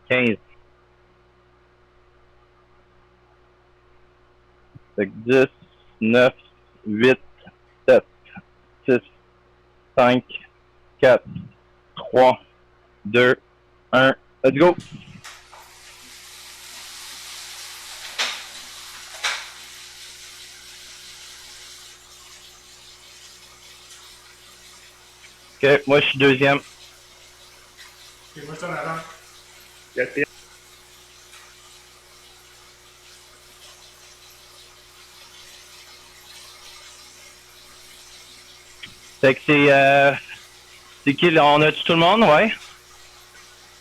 15. Fait que 10, 9, 8, 7, 6, 5, 4, 3, 2, 1. Let's go! Ok, moi je suis deuxième. Ok, moi je tourne avant. Quatrième. Fait que c'est qui là? On a-tu tout le monde? Ouais.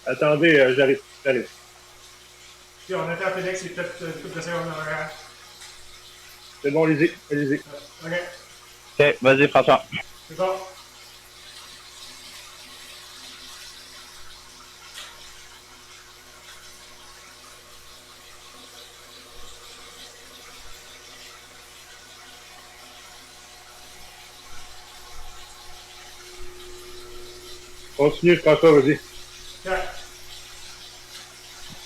Attendez, j'arrive. Puis on attend Félix, il est peut-être une couple de secondes en arrière. C'est bon, allez-y, allez-y. Ok, Ok, vas-y François. c'est bon. Continue, François, vas-y. Ok.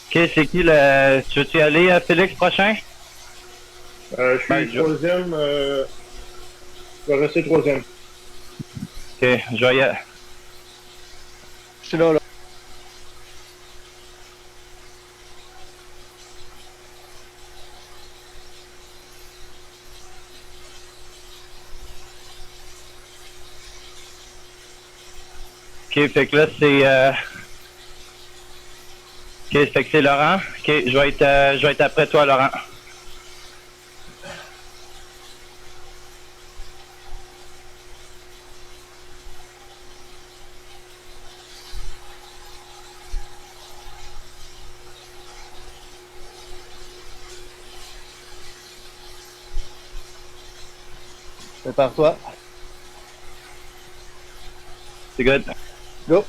Ok, c'est qui le... Tu veux-tu y aller, Félix, prochain? Je suis troisième. Je vais rester troisième. Ok, je vais y aller. Je suis là, là. Ok, fait que là, c'est... Ok, fait que c'est Laurent. Ok, je vais être après toi, Laurent. Prépare-toi. C'est good. Go.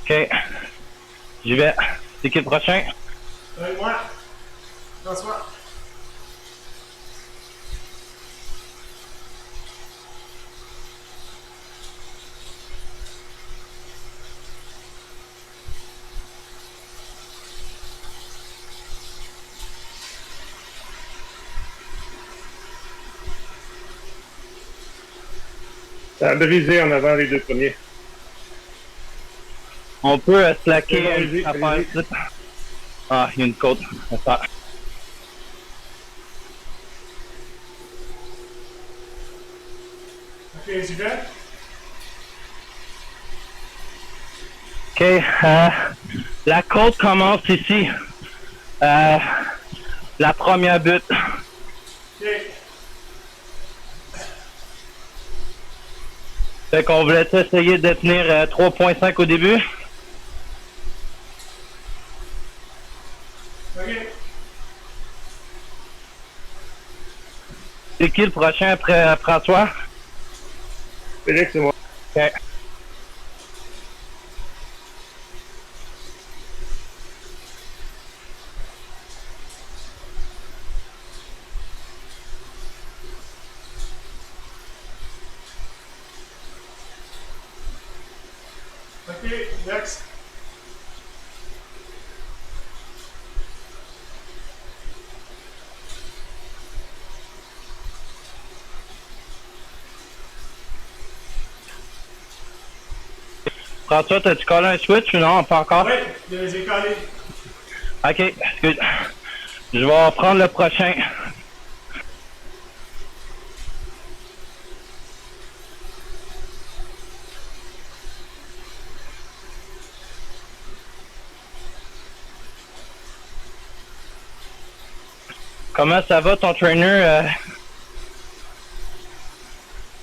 Ok, j'y vais. C'est qui le prochain? Moi, François. Ça a brisé en avant les deux premiers. On peut slacker Allez-y, à faire allez-y. ça. Ah, il y a une côte. Attends. Ok, j'y vais. Ok, la côte commence ici. La première butte. Ok. Fait qu'on voulait essayer de tenir 3.5 au début. Ok. C'est qui le prochain après François? Félix, c'est moi. Ok. Ok, next. François, t'as-tu collé un switch ou non? Pas encore? Oui, j'ai collé. Ok, excuse. Je vais prendre le prochain. Comment ça va ton trainer?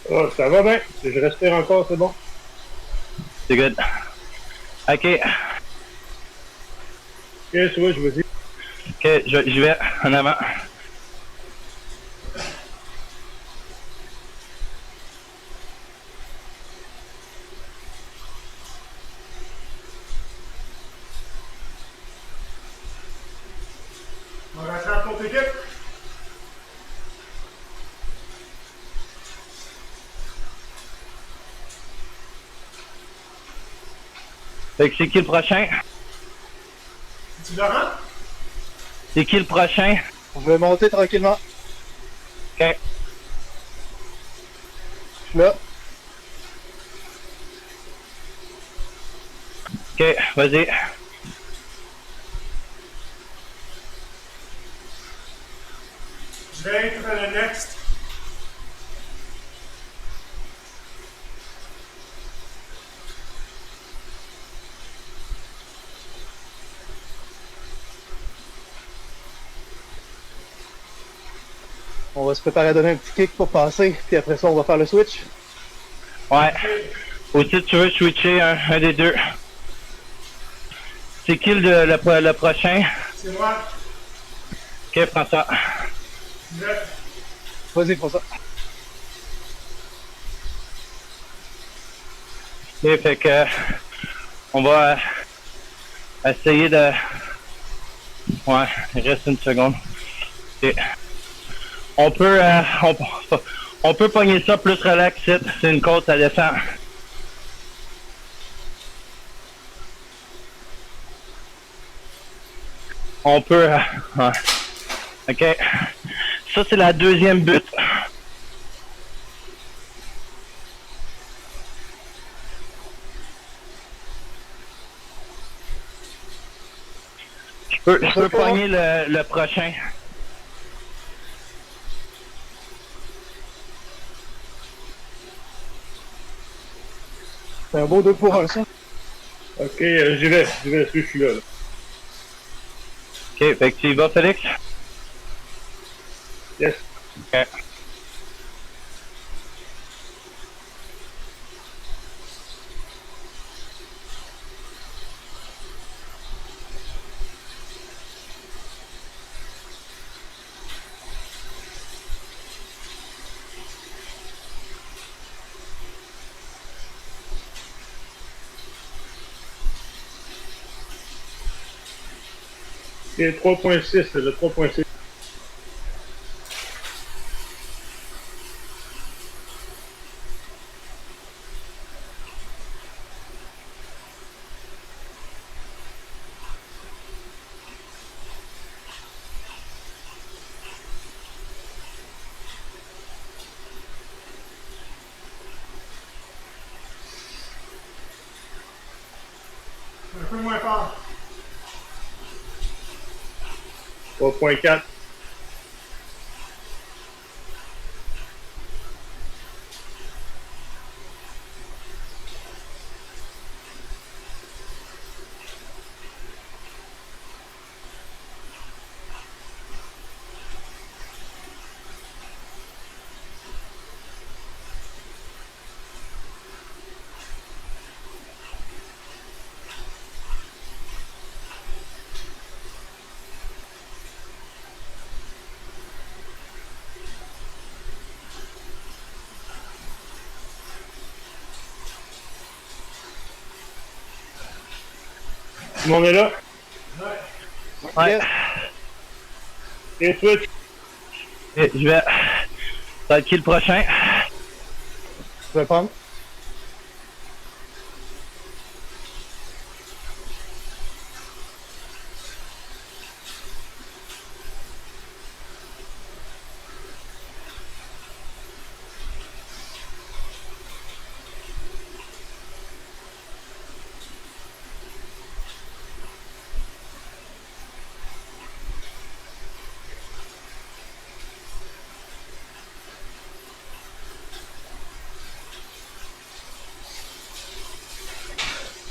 Oh, ça va bien. Je respire encore, c'est bon. C'est good. Ok, Ok, Switch, vas-y. ok, je vais en avant. On rattrape ton équipe. Fait que c'est qui le prochain? Tu Laurent? C'est qui le prochain? Je vais monter tranquillement. OK. Je suis là. OK, vas-y. Je vais être le next. On va se préparer à donner un petit kick pour passer, puis après ça, on va faire le switch. Ouais. Ou si tu veux switcher un des deux. C'est qui le prochain? C'est moi. OK, prends ça. Je... Vas-y, pour ça. OK, fait que on va essayer de... Ouais, il reste une seconde. OK. On peut on peut pogner ça plus relax, c'est une côte, ça descend. On peut... ouais. OK. Ça, c'est la deuxième butte. Je peux pogner le prochain. C'est un beau 2 pour 1, ça. Ok, j'y vais, je suis là. OK, fait que tu y vas, Félix? Yes. OK. C'est 3.6, le 3.6. Un peu moins fort. 3.4. Tout le monde est là? Ouais. Ouais. Et switch. Et je vais... Ça va être qui le prochain? Je vais prendre.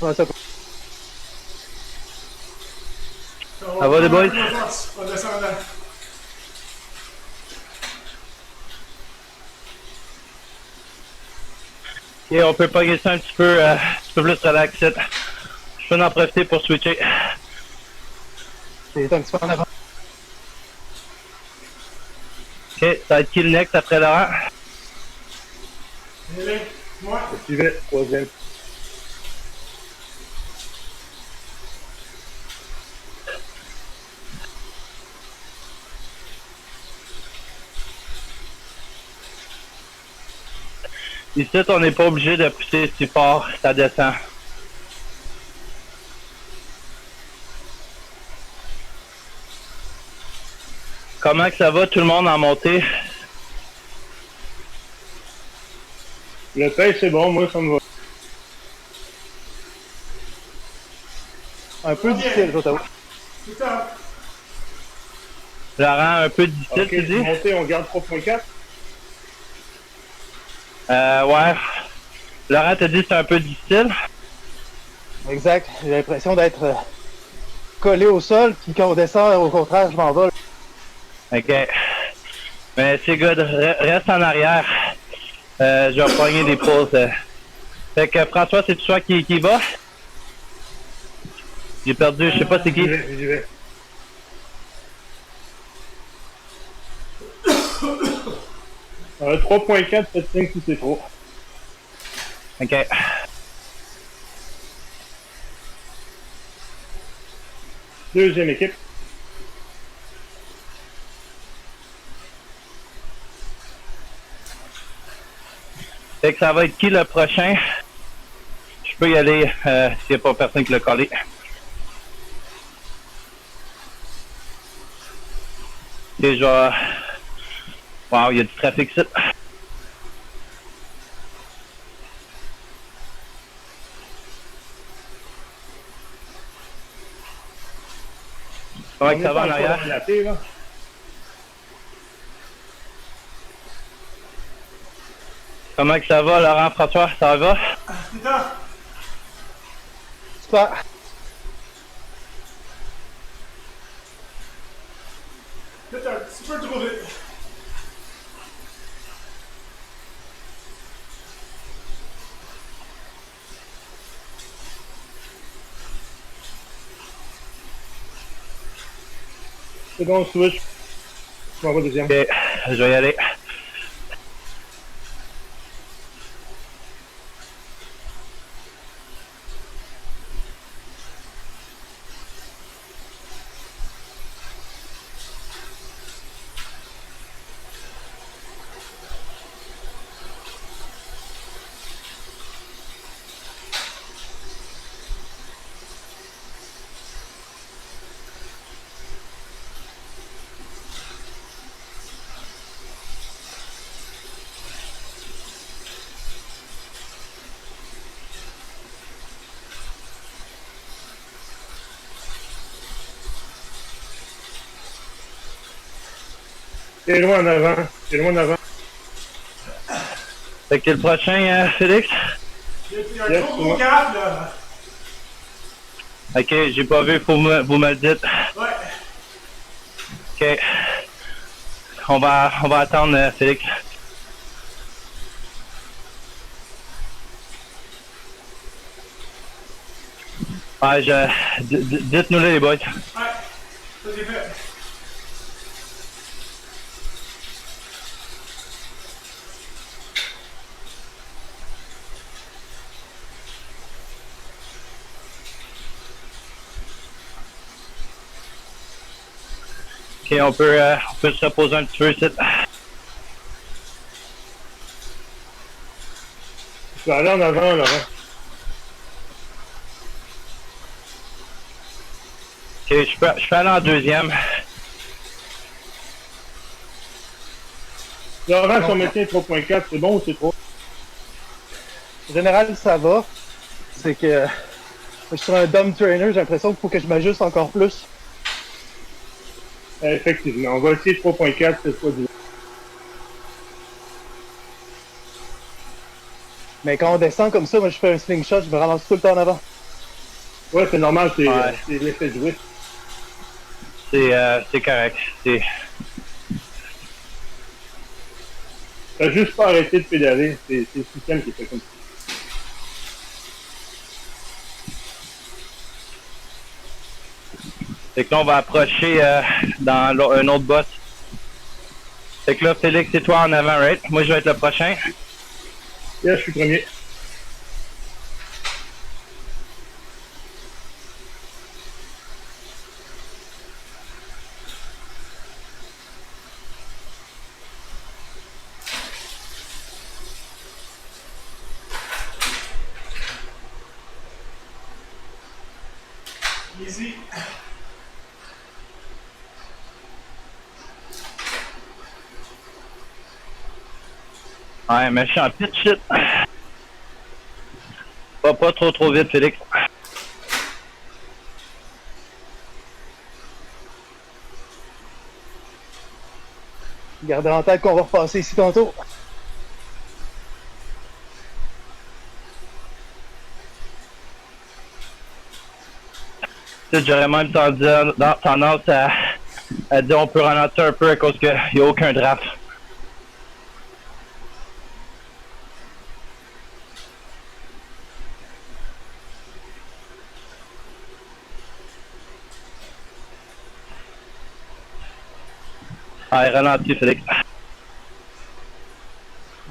Ouais, ça... Ça va, les boys? On descend là. Et on peut pogner ça un petit peu plus relax. Je peux en profiter pour switcher. C'est un petit peu en avant. OK, ça va être qui le next après Laurent? Allez, moi. J'y vais, troisième. Ici, on n'est pas obligé de pousser si fort, ça descend. Comment que ça va tout le monde en montée? Le pace, c'est bon, moi, ça me va. Un peu difficile, je t'avoue. Tout le temps. Laurent, un peu difficile, Ok, tu dis? montée, on garde 3.4. Ouais. Laurent t'a dit que c'est un peu difficile. Exact. J'ai l'impression d'être collé au sol, puis quand on descend, au contraire, je m'envole. OK. Mais c'est good. Reste en arrière. Je vais pogner des pauses. Fait que François, c'est toi qui va? J'ai perdu, je sais pas c'est qui. J'y vais. 3.4, faites signe si c'est trop. OK. Deuxième équipe. Fait que ça va être qui le prochain? Je peux y aller s'il n'y a pas personne qui l'a collé. Déjà. Wow, il y a du trafic ici. Comment que ça va en arrière? Là. Comment que ça va, Laurent, François? Ça va? Tout le temps. Super. Peut-être un petit peu trop vite. C'est bon, switch. Je m'en vais deuxième. OK, je vais y aller. C'est loin en avant. C'est loin en avant. Fait que le prochain, Félix? Il y a un trop gros gap, là. OK, j'ai pas vu, vous me le dites. Ouais. OK. On va attendre, Félix. Ouais, dites-nous les boys. Ouais. Ça, c'est fait. OK, on peut se reposer un petit peu ici. Je vais aller en avant, Laurent. OK, je peux aller en deuxième. Laurent, si on maintient 3.4, c'est bon ou c'est trop? En général, ça va. C'est que je suis sur un dumb trainer, j'ai l'impression qu'il faut que je m'ajuste encore plus. Effectivement, on va essayer 3.4 cette fois. Mais quand on descend comme ça, moi je fais un slingshot, je me ramasse tout le temps en avant. Ouais, c'est normal, c'est Ouais. l'effet de jouer. C'est correct. T'as juste pas arrêté de pédaler, c'est le système qui fait comme ça. Fait que là, on va approcher dans un autre boss. Fait que là, Félix, c'est toi en avant, right? Moi, je vais être le prochain. Là, je suis premier. Easy. Ouais, mais je suis en pitch shit. Pas trop vite, Félix. Gardez en tête qu'on va repasser ici tantôt. J'aurais même tendance à dire on peut ralentir un peu à cause qu'il n'y a aucun draft. Allez, ralentis, Félix.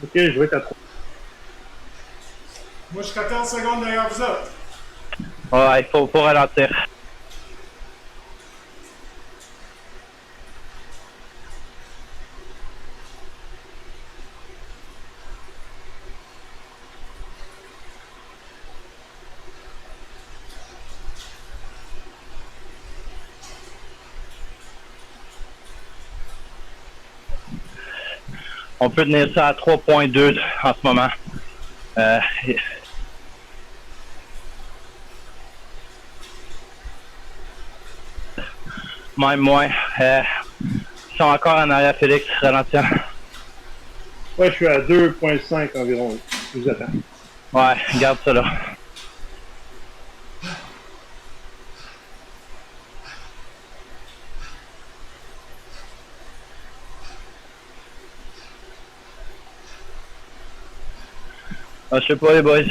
Ok, je vais être à 3. Moi, je suis 14 secondes derrière vous autres. Ouais, il faut ralentir. On peut tenir ça à 3.2 en ce moment. Même moins. Ils sont encore en arrière, Félix, ralentir. Ouais, je suis à 2.5 environ. Je vous attends. Ouais, garde ça là. Ah, je sais pas, les boys.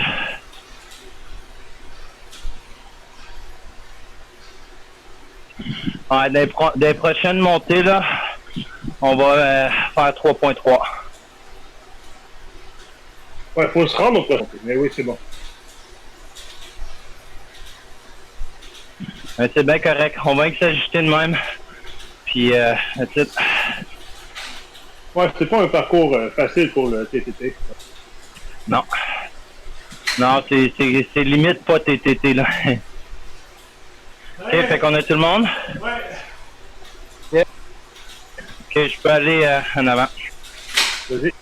Ouais, des prochaines montées, là, on va faire 3.3. Ouais, faut se rendre au prochain. Mais oui, c'est bon. Mais c'est bien correct. On va s'ajuster de même. Puis, that's it. Ouais, c'est pas un parcours facile pour le TTT. Non. Non, c'est limite pas TTT, là. Ok, fait qu'on a tout le monde? Ouais. Ok, je peux aller en avant. Vas-y.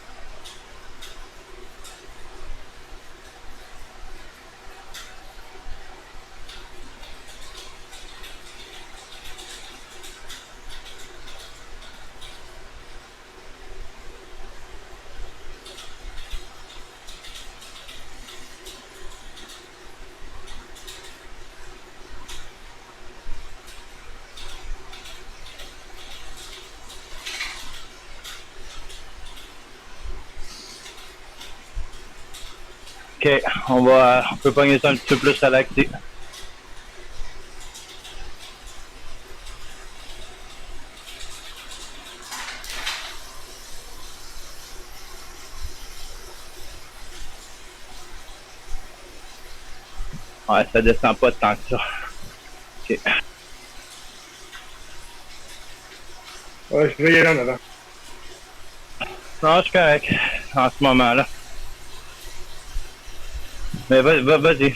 Ok, on peut pogner ça un petit peu plus relaxé. Ouais, ça descend pas tant que ça. Ok. Ouais, je vais y aller en avant. Non, je suis correct en ce moment-là. Mais vas-y.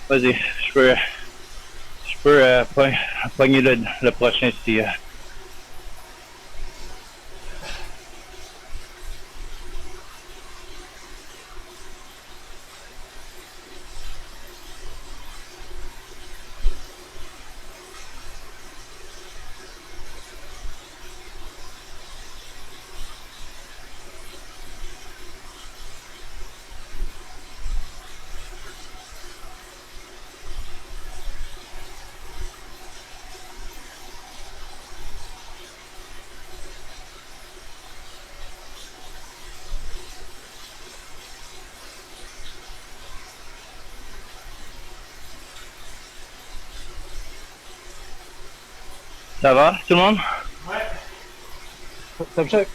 Vas-y, je peux pogner le prochain si... Ça va, tout le monde? Ouais. Ça me choque.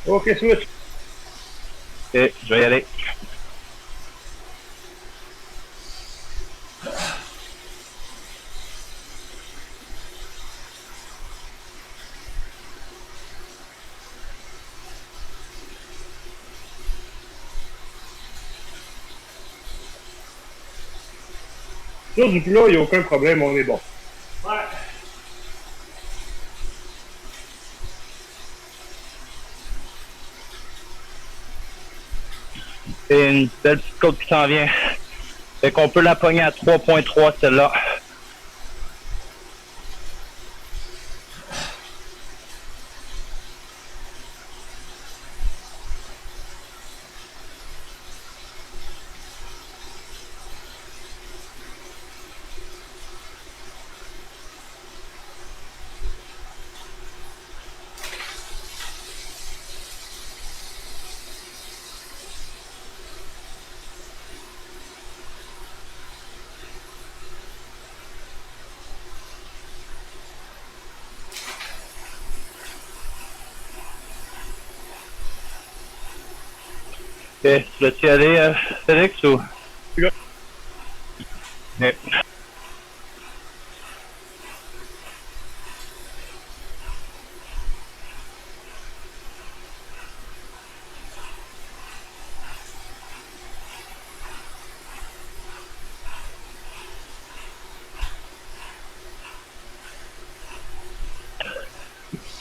Ok, switch. Ok, je vais y aller. Sur du plat, il n'y a aucun problème, on est bon. Ouais. C'est une belle petite côte qui s'en vient. Fait qu'on peut la pogner à 3.3 celle-là. Ok, tu l'as-tu allé, Félix, ou? Oui. Ok.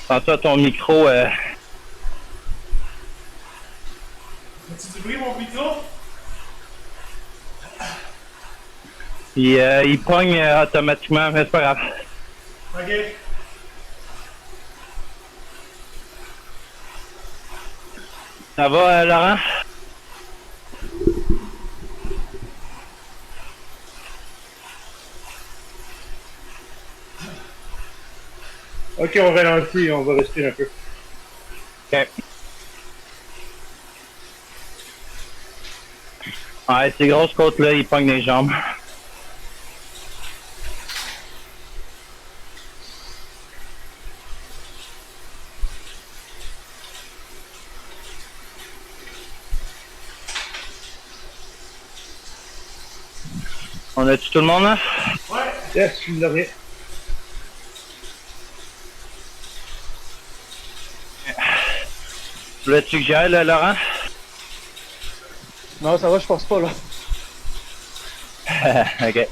Pense à ton micro. As-tu du bruit, mon micro? Il pogne automatiquement, mais c'est pas grave. Ok. Ça va, Laurent? Ok, on ralentit, on va respirer un peu. Ok. Ouais, ces grosses côtes-là, ils pognent les jambes. On a-tu tout le monde, là? Ouais. Yes, je suis rien. Voulais-tu que j'y aille, là, Laurent? Non, ça va, je pense pas, là. Ok.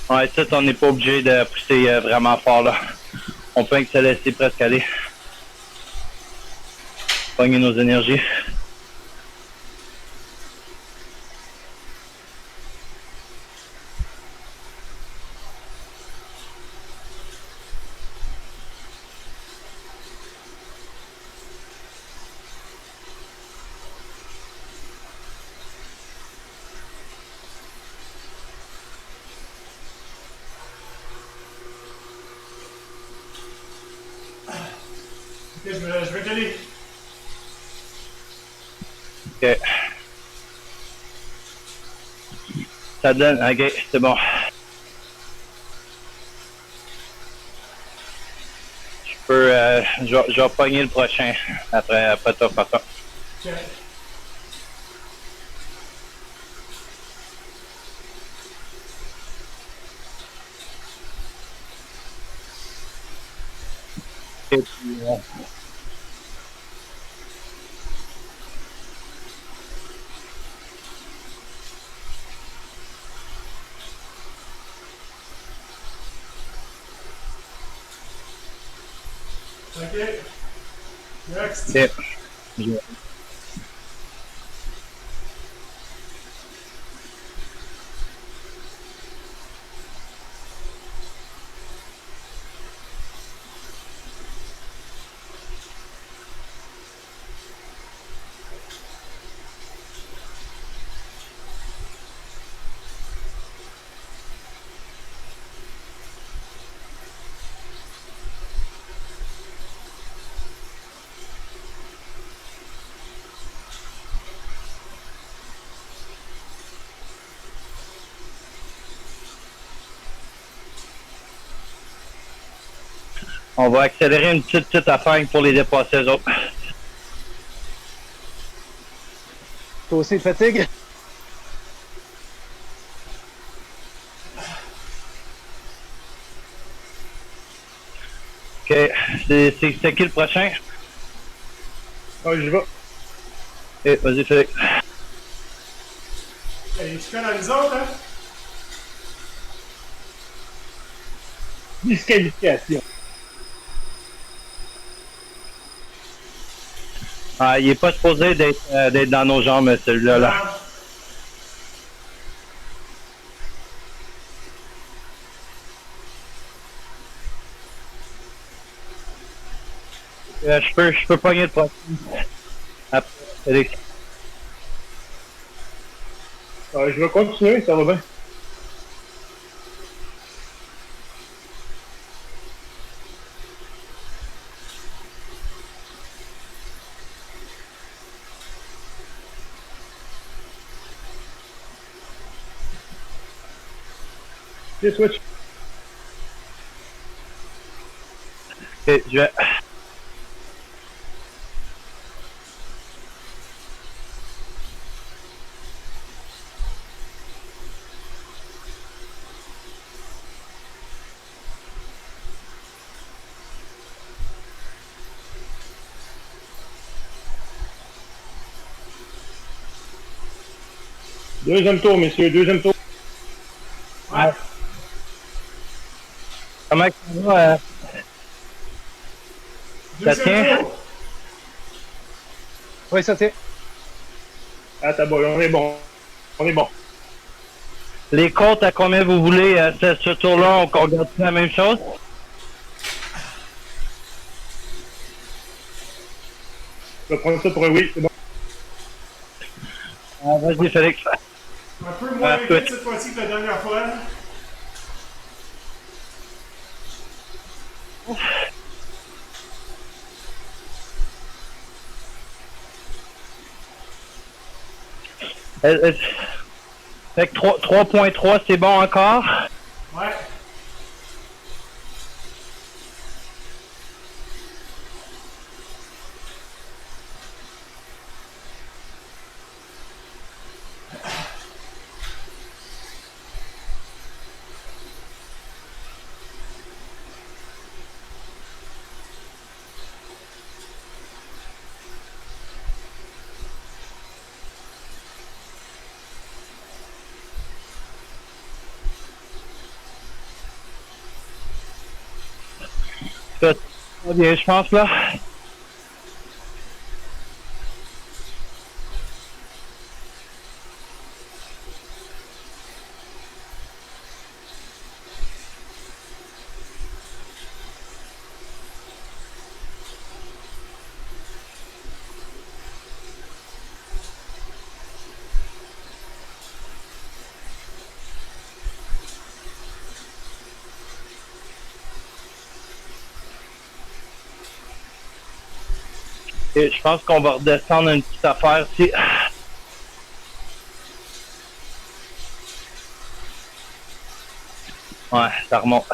Ouais, ça, on n'est pas obligé de pousser vraiment fort, là. On peut que se laisser presque aller. Pogner nos énergies. Ok, je vais te aller. Ok. Ça donne. Ok, c'est bon. Je vais pogner le prochain après toi, François. Ok. Et puis, Ok. Next. ok. On va accélérer une petite affaire pour les dépasser, eux autres. Toi aussi, fatigue? Ok. C'est qui le prochain? Ah, j'y vais. Ok, vas-y, Félix. Hey, tu connais les autres, hein? Disqualification. Ah, il est pas supposé d'être dans nos jambes, celui-là. Là. Je peux pogner le prochain. Après, Félix. Je vais continuer, ça va bien. Ok, switch. Ok, je vais. Deuxième tour, messieurs, deuxième tour. Ouais. Comment ça va? Ça Deuxième tient? tour. Oui, ça tient. Ah, t'as bon, on est bon. On est bon. Les comptes, à combien vous voulez ce tour-là? On regarde la même chose? Je vais prendre ça pour un oui, c'est bon. Ah, vas-y, Félix. Un peu moins Switch. vite cette fois-ci que la dernière fois. Fait que 3.3, c'est bon encore? Ouais. Ça va bien, je pense, là. Et je pense qu'on va redescendre une petite affaire ici. Ouais, ça remonte.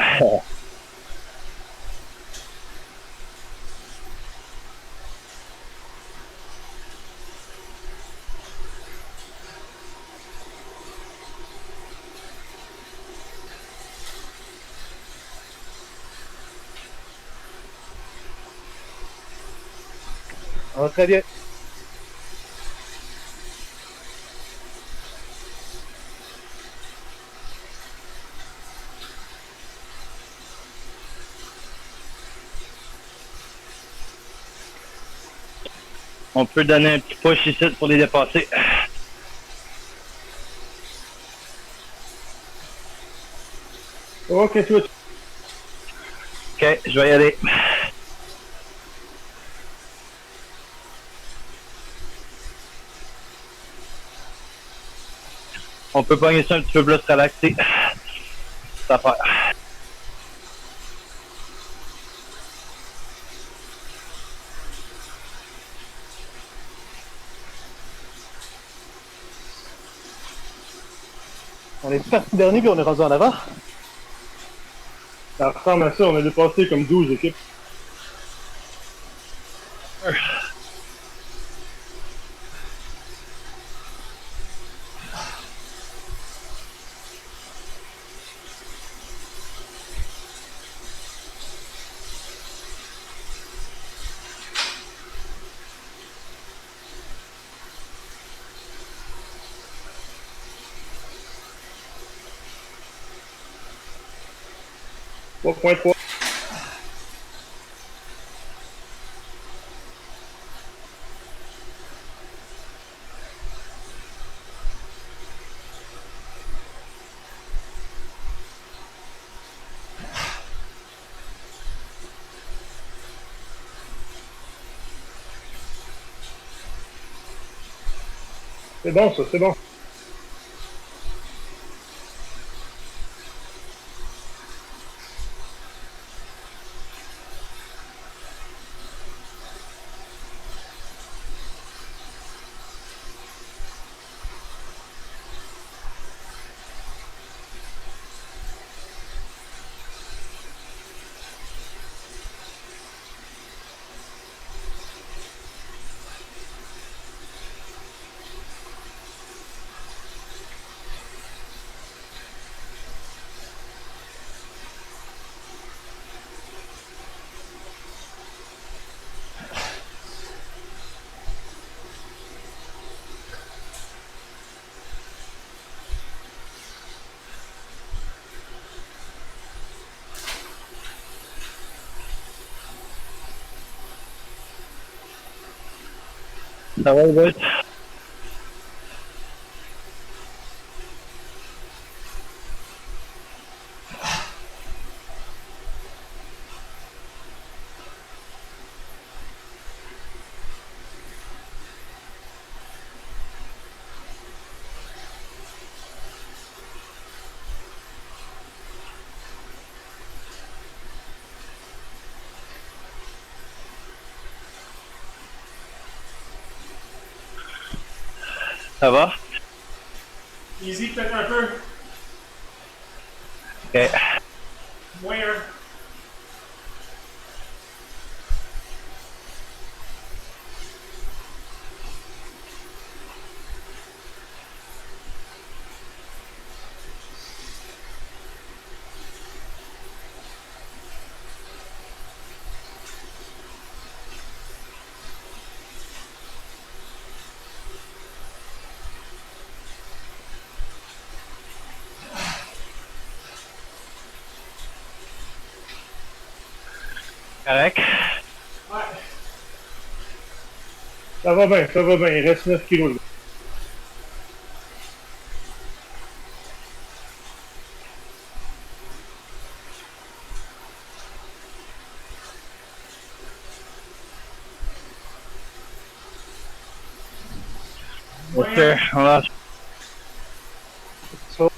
Ça va très bien. On peut donner un petit push ici pour les dépasser. Ok, switch. Ok, je vais y aller. On peut pogner ça un petit peu plus relaxé. Ça fait. On est parti dernier puis on est rendu en avant. Ça ressemble à ça, on a dépassé comme 12 équipes. 3.3. C'est bon, ça, c'est bon. Ça va, les boys? Ça va? Easy, peut-être un peu. Ok. Moyen. Correct? Ouais. Ça va bien, ça va bien. Il reste 9 kilos. Là. Yes, sir. On lâche. Ça,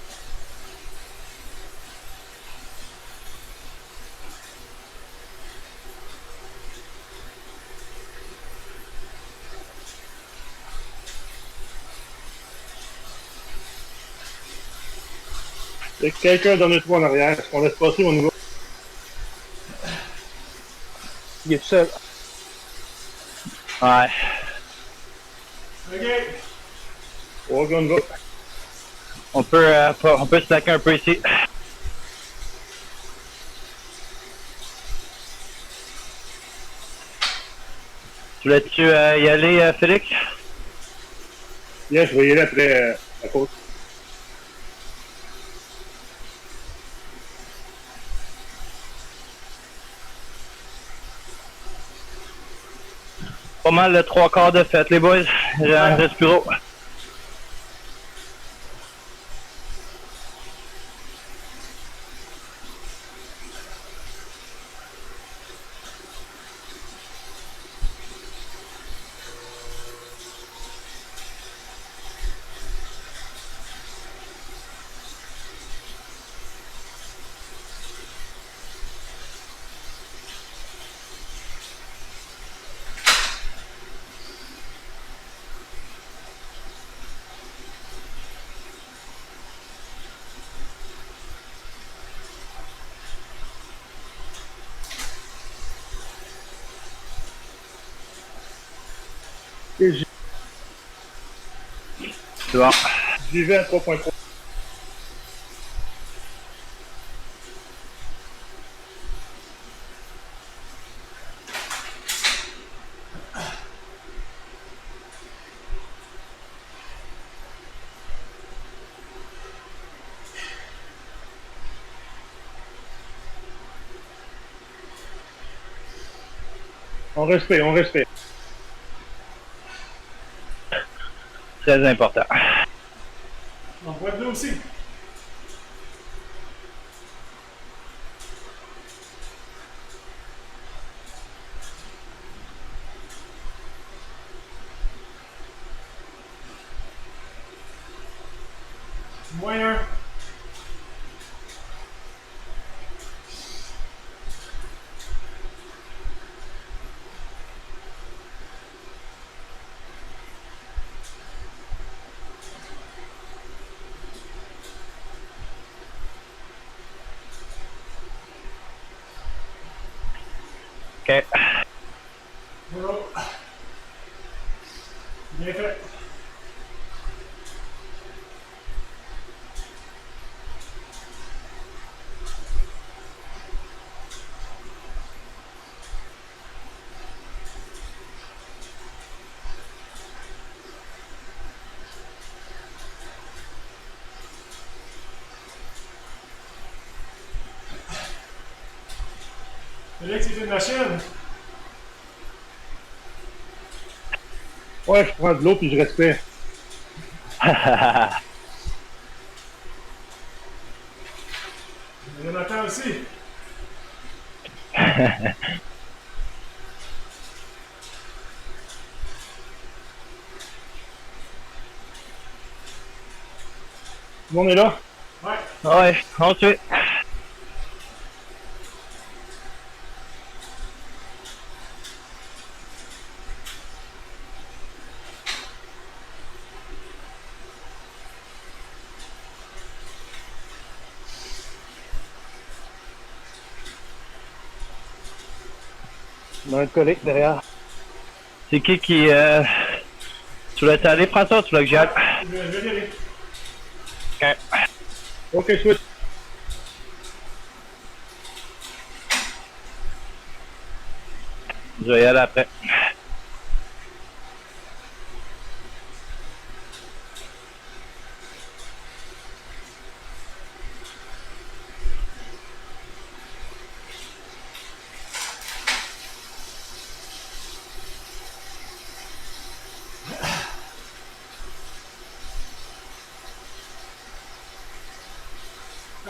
Il y a quelqu'un dans le trou en arrière. Est-ce qu'on laisse passer au niveau? il est tout seul. Ouais. OK. 3 guns va. On peut slacker un peu ici. Tu voulais-tu y aller, Félix? Yes, je vais y aller après la côte. Pas mal le 3/4 de fête, les boys. Reste plus haut. Et j'ai- C'est bon. J'y vais à 3.3. On respecte, on respecte. Très important. On boit de l'eau aussi. Moyen. OK. Bravo. Bien fait. Félix, c'est une machine. Ouais, je prends de l'eau puis je respecte. Jonathan aussi. Tout le monde est là? Ouais. Ouais, ensuite. On a un collègue derrière. C'est qui Tu laisses aller, François, tu veux que j'y aille? Je vais y aller. OK. Ok, switch. Je vais y aller après.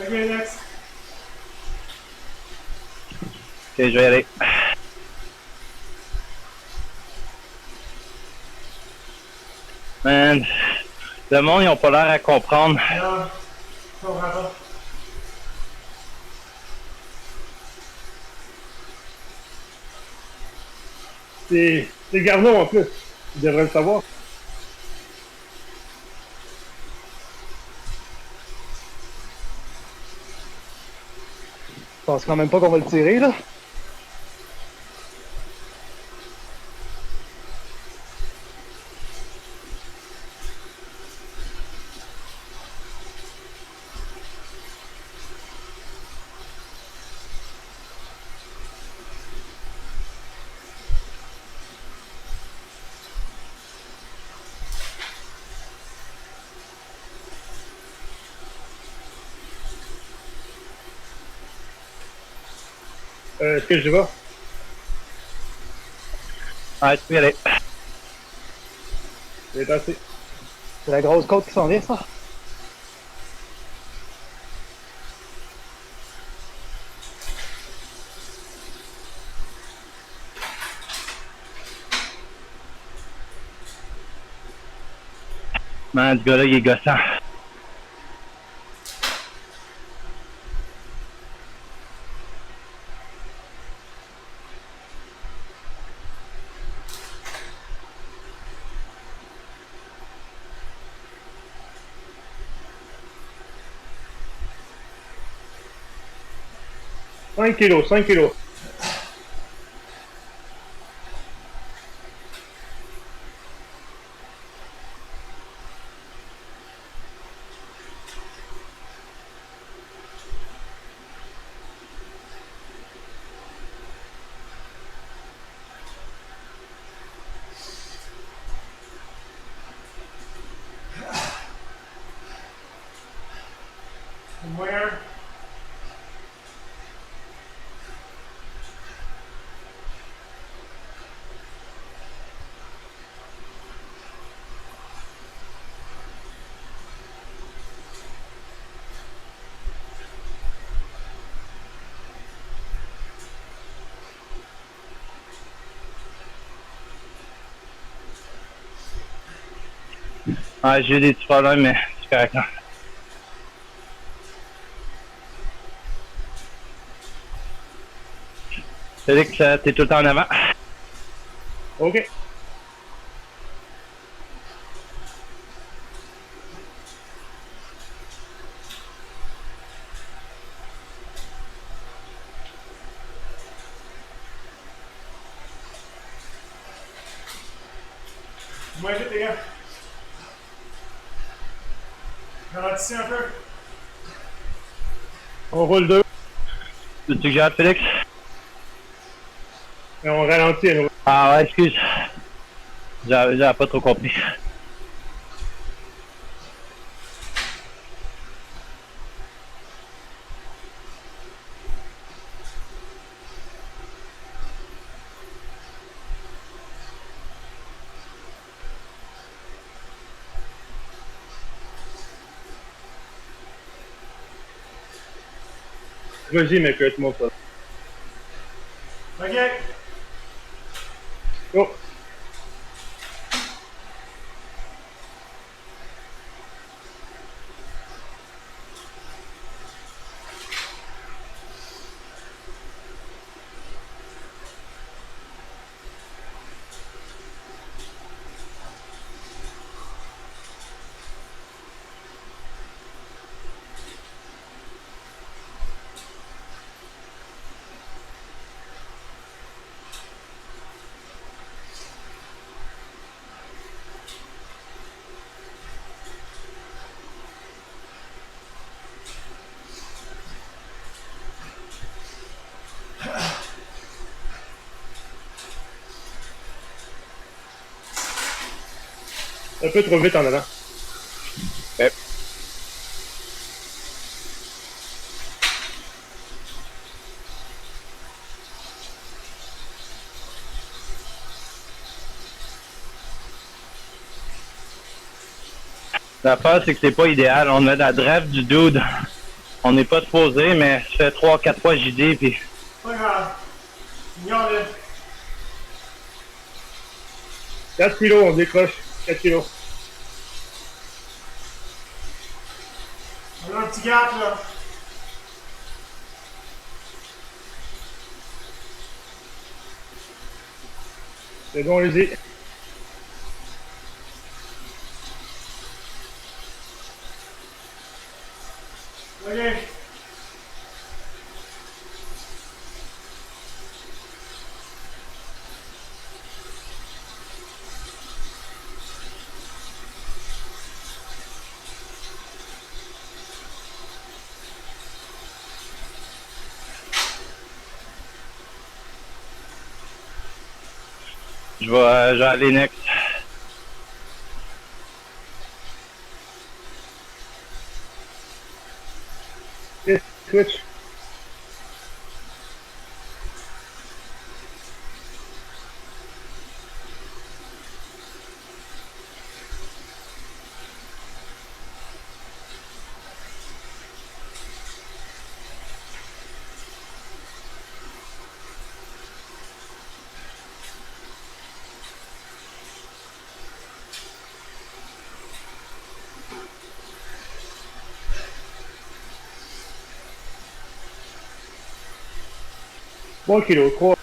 Ok, next. OK, je vais y aller. Man, le monde, ils ont pas l'air à comprendre. Non, je comprends pas. C'est Garneau en plus. Tu devrais le savoir. Je pense quand même pas qu'on va le tirer, là. Est-ce que je vais? Ouais, tu peux y aller. C'est assez. C'est la grosse côte qui s'en vient, ça. Man, ce gars-là, il est gossant. Cinq kilos, 5 kilos. Moyen. Ouais, j'ai eu des petits problèmes, mais c'est correct. Là. Félix, t'es tout le temps en avant. OK. Moins vite, les gars. Ralentissez un peu. On roule 2 Tu que j'ai hâte, Félix? et on ralentit à nouveau. Ah ouais, excuse. J'avais pas trop compris. Vas-y, mec, tu montes ça. OK. Oh. Un peu trop vite en avant. Okay. L'affaire, c'est que c'est pas idéal. On a la drive du dude. On n'est pas supposé, mais ça fait 3-4 fois JD, puis... Pas grave. Ignore-le. 4 kilos, on décroche. 4 kilos. On a un petit gap, là. C'est bon, allez-y. OK. Je vais aller next. Okay, switch. Bon kilo, 3.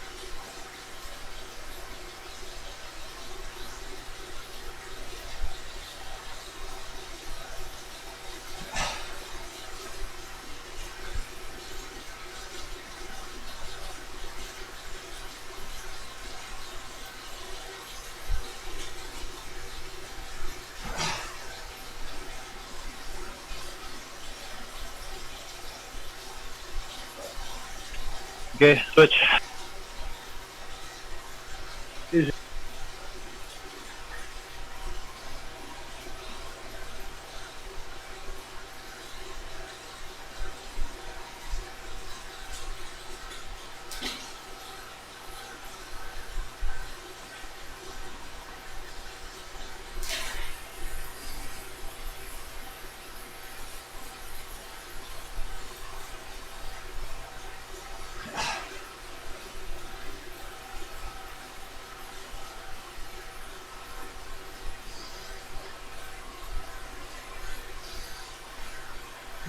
OK, switch.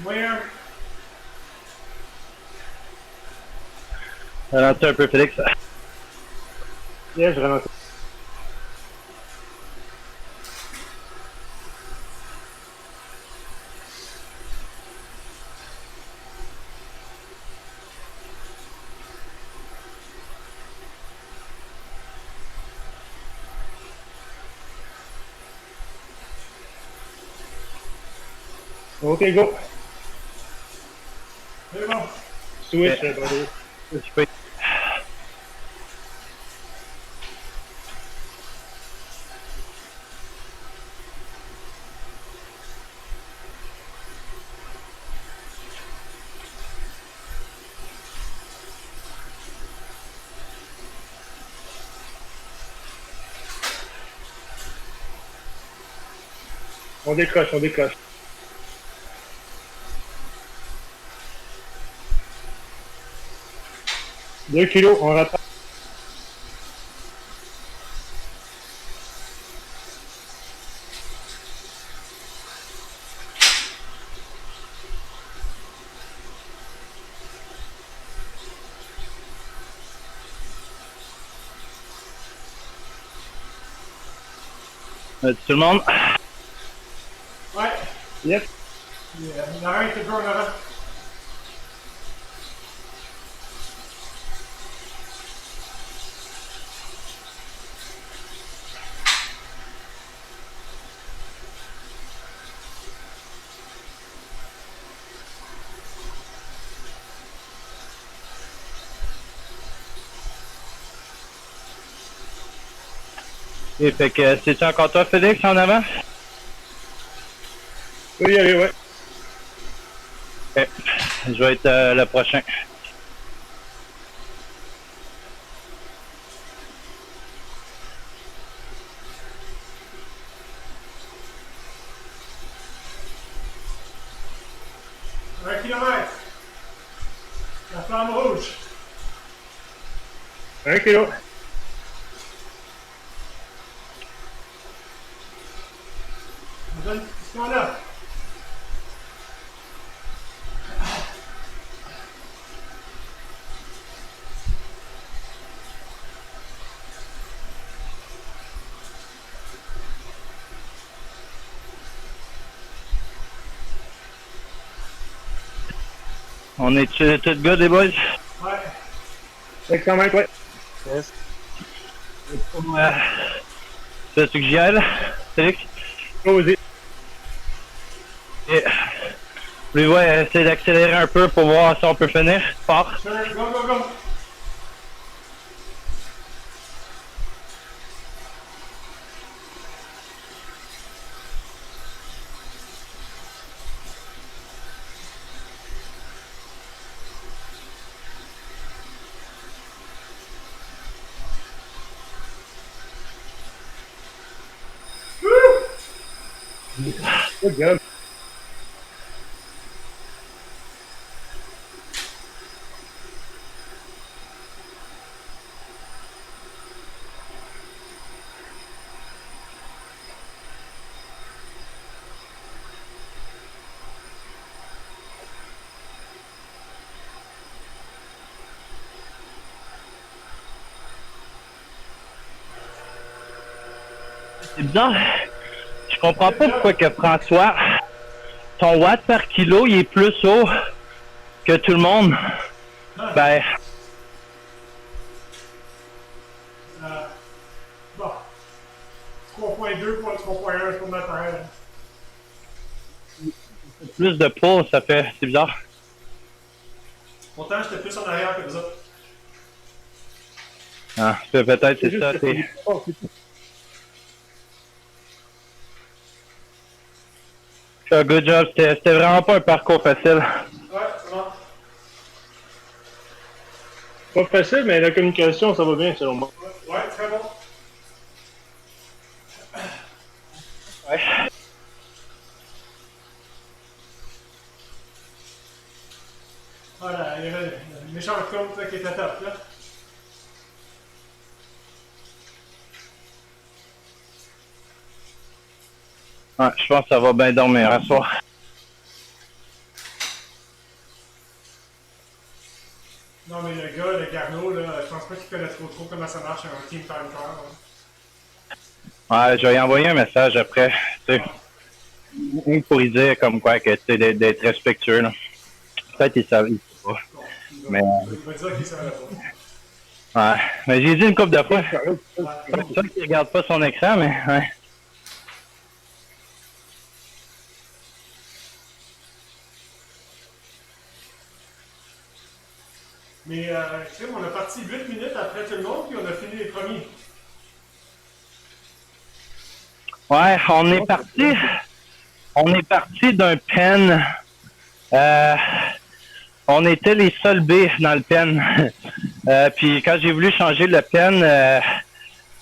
Moyen. Ralentis un peu, Félix. Yeah, je ralentis. OK, go. C'est bon. Switch, Yeah. buddy. Je peux- On décroche, on décroche. Deux kilos, on rattrape. Tout le monde? Ouais. Yep. Il y en a un qui est en avant. Et fait que c'est-tu encore toi, Félix, en avant? Oui, y aller, ouais. Ok. Je vais être le prochain. Un kilomètre. La flamme rouge. 1 kilo. On donne ce qu'on a. On est-tu tout good, les boys? Ouais. 500 mètres, ouais. Yes. Veux-tu que j'y aille, Félix? Go, vas-y. Et... Lui, ouais, essayer d'accélérer un peu pour voir si on peut finir. Fort. Sure. Go, go, go. Good job. C'est bizarre. Je comprends pas pourquoi que François, ton watt par kilo, il est plus haut que tout le monde. Ben, Bon. 3.2 pour 3.1, c'est pour mettre pareil. plus de poids, ça fait... C'est bizarre. Pourtant, j'étais plus en arrière que les autres. Ah, peut-être c'est juste ça. que t'es- c'est fort, c'est tout. Good job. C'était vraiment pas un parcours facile. Ouais, c'est bon. Pas facile, mais la communication, ça va bien, selon moi. Ouais, très bon. Ouais. Voilà, il y avait le méchant compte là, qui était top, là. Ouais, je pense que ça va bien dormir à soir. gars, le Garneau, là, je pense pas qu'il connaît trop comment ça marche un team time trial. Ouais, je vais y envoyer un message après, tu sais. Pour lui dire comme quoi que tu sais d'être respectueux, là. Peut-être qu'il savait pas. Bon, Mais, il va dire qu'il savait pas. ouais. Mais j'ai dit une couple de fois. Ouais. C'est sûr qu'il regarde pas son écran, mais ouais. Mais, Crime, on a parti 8 minutes après tout le monde, puis on a fini les premiers. Ouais, on est parti d'un pen. On était les seuls B dans le pen. Puis quand j'ai voulu changer le pen,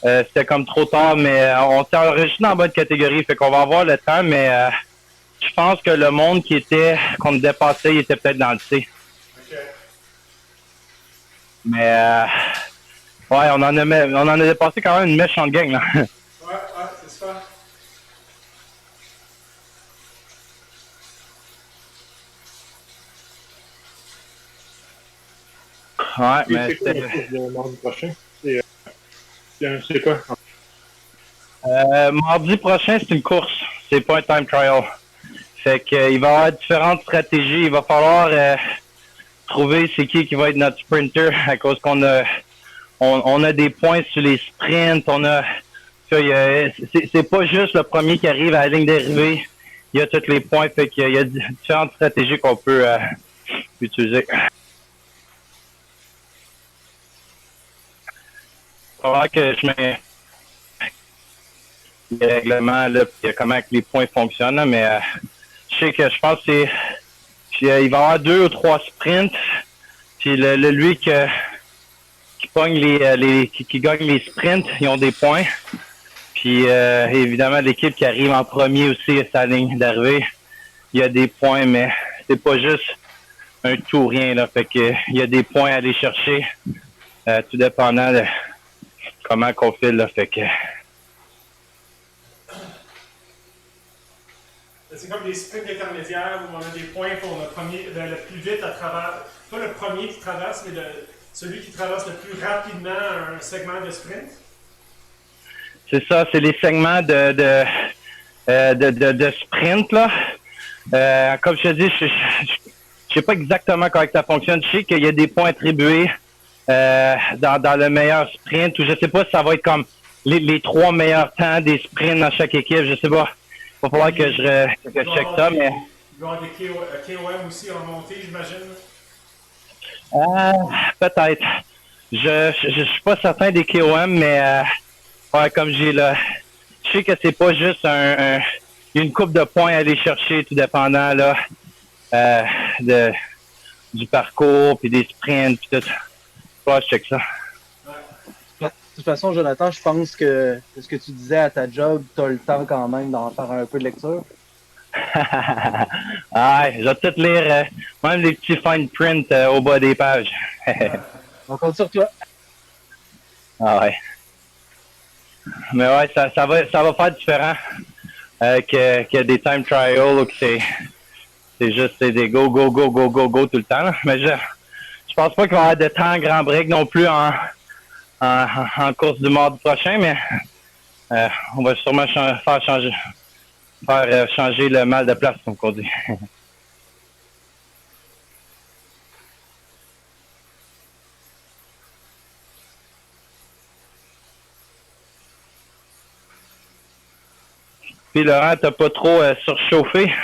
c'était comme trop tard, mais on s'est enregistré dans la bonne catégorie, fait qu'on va avoir le temps, mais je pense que le monde qu'on dépassait, il était peut-être dans le C. OK. Mais ouais, on en a dépassé quand même une méchante gang, là. Ouais, c'est super. Ouais, Et mais c'est quoi la course de mardi prochain? C'est quoi? mardi prochain, c'est une course. C'est pas un time trial. Fait que il va y avoir différentes stratégies. Il va falloir trouver c'est qui va être notre sprinter à cause qu'on a des points sur les sprints. C'est pas juste le premier qui arrive à la ligne d'arrivée. Il y a tous les points. Fait qu'il y a différentes stratégies qu'on peut utiliser. Il va falloir que je mets les règlements, là, puis comment que les points fonctionnent, là, mais je sais que je pense que il va y avoir 2 ou 3 sprints, puis lui qui pogne qui gagne les sprints, ils ont des points. Puis évidemment, l'équipe qui arrive en premier aussi à sa ligne d'arrivée, il y a des points, mais c'est pas juste un tout ou rien, là. Fait que il y a des points à aller chercher, tout dépendant de comment qu'on file, là. Fait que C'est comme des sprints intermédiaires où on a des points pour le premier, le plus vite à travers. Pas le premier qui traverse, mais celui qui traverse le plus rapidement un segment de sprint. c'est ça, c'est les segments de sprint, là. Comme je te dis, je sais pas exactement comment ça fonctionne. Je sais qu'il y a des points attribués dans le meilleur sprint, ou je sais pas si ça va être comme les 3 meilleurs temps des sprints dans chaque équipe, je sais pas. Il va falloir que je check ça, mais... Il va y avoir des KOM aussi en montée, j'imagine. Peut-être. Je suis pas certain des KOM, mais ouais, comme j'ai là, je sais que c'est pas juste une coupe de points à aller chercher, tout dépendant là du parcours puis des sprints puis tout. Ouais, je check ça. De toute façon, Jonathan, je pense que ce que tu disais à ta job, tu as le temps quand même d'en faire un peu de lecture. Ouais, je vais tout lire, même les petits fine print au bas des pages. On compte sur toi. Ah ouais. Mais ouais, ça va faire différent que des time trials ou que c'est juste des go tout le temps. Là. Mais je pense pas qu'il va y avoir de temps grand break non plus en course du mardi prochain, mais on va sûrement faire changer le mal de place, comme on dit. Puis Laurent, t'as pas trop surchauffé?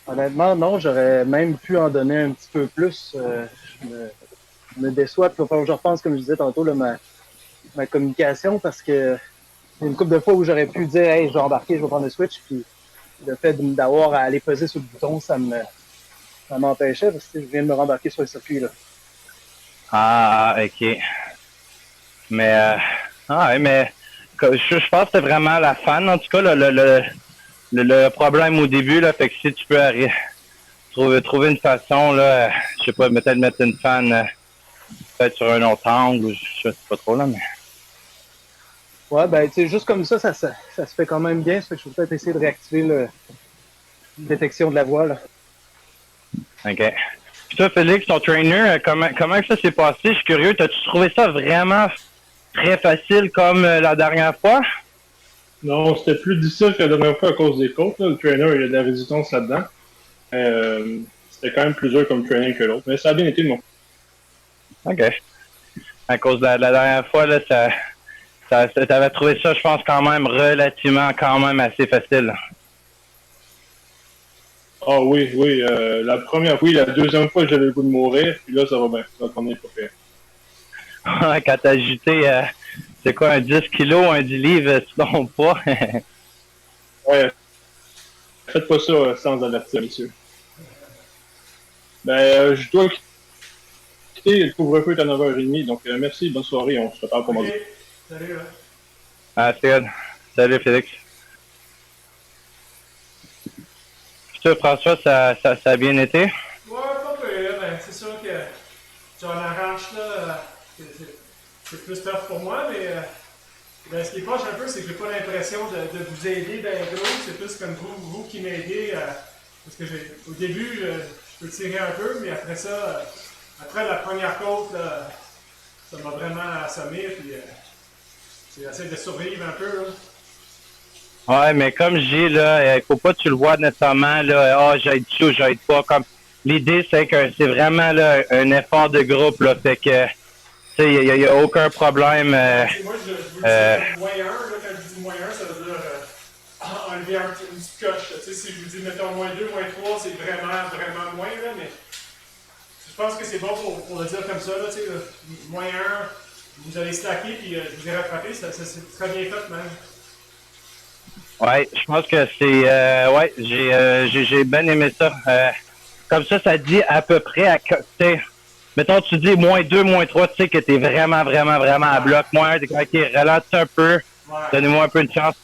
Honnêtement, non, j'aurais même pu en donner un petit peu plus. Je me déçois. Puis, je repense, comme je disais tantôt, là, ma communication, parce que il y a une couple de fois où j'aurais pu dire hey, je vais embarquer, je vais prendre le switch, puis le fait d'avoir à aller peser sur le bouton, ça m'empêchait parce que je viens de me rembarquer sur le circuit là. Ah, ok. Mais mais je pense que c'était vraiment la fan, en tout cas, le problème au début, là, fait que si tu peux trouver une façon, là, je sais pas, peut-être mettre une fan peut-être sur un autre angle, je sais pas trop là, mais. Ouais, ben tu sais, juste comme ça se fait quand même bien, ça fait que je vais peut-être essayer de réactiver la détection de la voix là. OK. Toi, Félix, ton trainer, comment ça s'est passé? Je suis curieux. T'as-tu trouvé ça vraiment très facile comme la dernière fois? Non, c'était plus difficile que la dernière fois à cause des côtes. Là. Le trainer, il y a de la résistance là-dedans. C'était quand même plus dur comme training que l'autre. Mais ça a bien été, mon. OK. À cause de la dernière fois, là, t'avais trouvé ça, je pense, quand même quand même assez facile. Ah oui, oui. La première fois, la deuxième fois, j'avais le goût de mourir. Puis là, ça va bien. Ça va pas faire. Quand t'as ajouté, c'est quoi, un 10 kilos, un 10 livres, tu tombes pas? Ouais. Faites pas ça sans avertir, monsieur. Je dois quitter. Le couvre-feu est à 9h30. Donc, merci. Bonne soirée. On se reparle pour moi. Salut, hein. Ah, c'est good. Salut, Félix. Toi, François, ça a bien été? Ouais, pas peu. Ben, c'est sûr que John Arrache, là, c'est plus tough pour moi, mais ben, ce qui est proche un peu, c'est que j'ai pas l'impression de vous aider d'un gros. C'est plus comme vous qui m'aidez. Parce que au début, je peux tirer un peu, mais après ça, après la première côte, là, ça m'a vraiment assommé. Puis j'essaie de survivre un peu. Là. Ouais, mais comme je dis, là, il faut pas que tu le vois nécessairement, là, j'aide ça ou j'aide pas. Comme, l'idée, c'est que c'est vraiment, là, un effort de groupe, là, fait que, tu sais, il y a aucun problème. Moi, je vous dis moins 1, là, quand je dis moins 1, ça veut dire enlever une petite coche. Tu sais, si je vous dis, mettons, moins 2, moins 3, c'est vraiment, vraiment moins, là, mais je pense que c'est bon pour le dire comme ça, là, tu sais, moins 1, vous allez slacker, puis je vous ai rattrapé, c'est très bien fait, même. Ouais, je pense que c'est ouais, j'ai bien aimé ça. Comme ça dit à peu près à mettons tu dis moins 2, moins 3, tu sais que t'es vraiment à bloc. Moins 1, t'es comme ok, ralentis un peu, donnez-moi un peu de chance.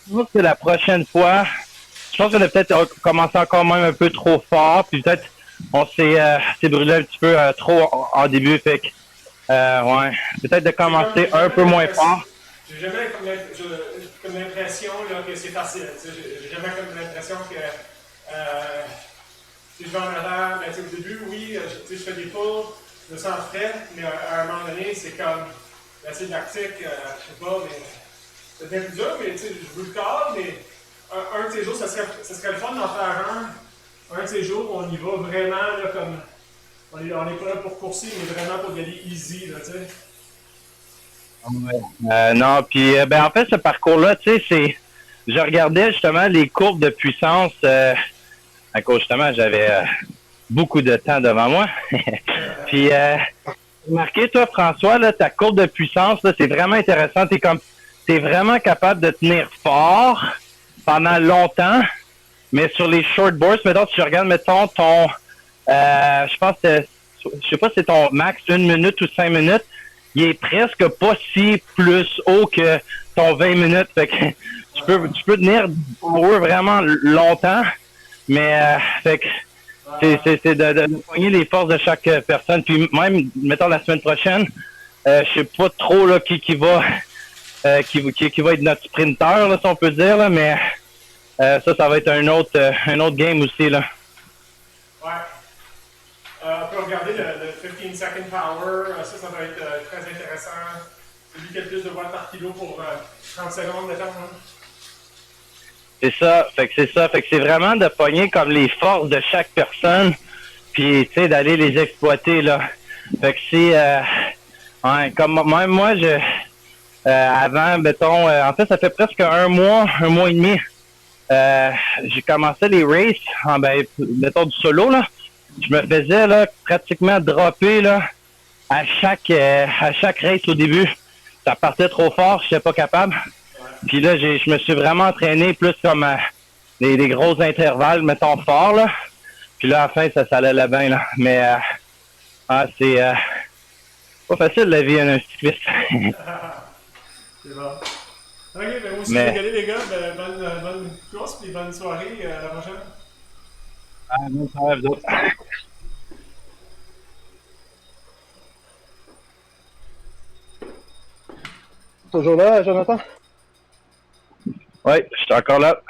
Je pense que la prochaine fois, je pense qu'on a peut-être commencé encore même un peu trop fort, puis peut-être on s'est brûlé un petit peu trop en début, fait que ouais, peut-être de commencer un peu moins fort. J'ai jamais comme l'impression que c'est facile. J'ai jamais comme l'impression que si je vais en avant, ben, au début, oui, je fais des tours, je me sens frais, mais à un moment donné, c'est comme assez lactique, je sais pas, mais c'est bien plus dur, mais je veux le corps, mais un de ces jours, ça serait le fun d'en faire un de ces jours où on y va vraiment là, comme on n'est pas là pour courser, mais vraiment pour y aller easy, là, tu sais. Non, puis ben en fait ce parcours-là, tu sais, je regardais justement les courbes de puissance. À cause justement, j'avais beaucoup de temps devant moi. Puis remarquez, toi, François, là, ta courbe de puissance, là, c'est vraiment intéressant. T'es vraiment capable de tenir fort pendant longtemps, mais sur les shortboards, mettons, si je regarde, mettons, ton je pense que je sais pas si c'est ton max 1 minute ou 5 minutes. Il est presque pas si plus haut que ton 20 minutes. Fait que tu peux tenir power vraiment longtemps, mais fait que c'est de poigner les forces de chaque personne. Puis même, mettons la semaine prochaine, je sais pas trop là qui va être notre sprinter, là, si on peut dire, là, mais ça va être un autre game aussi, là. Ouais. On peut regarder le 15 second power, ça va être très intéressant. Celui qui a le plus de watts par kilo pour 30 secondes, mettons. Hein. C'est ça, fait que c'est vraiment de pogner comme les forces de chaque personne, puis tu sais, d'aller les exploiter, là. Fait que c'est ouais, comme même moi, avant, mettons, en fait, ça fait presque un mois et demi. J'ai commencé les races, mettons du solo, là. Je me faisais là pratiquement dropper là à chaque race au début. Ça partait trop fort, je n'étais pas capable. Puis là, je me suis vraiment entraîné plus comme des gros intervalles, mettons fort là. Puis là, à la fin, ça allait bien là. Mais c'est pas facile la vie d'un cycliste. C'est bon. Ok, ben aussi, regardez les gars, bonne course et bonne soirée la prochaine. Bonne soirée, vous autres. Toujours là, Jonathan? Oui, je suis encore là.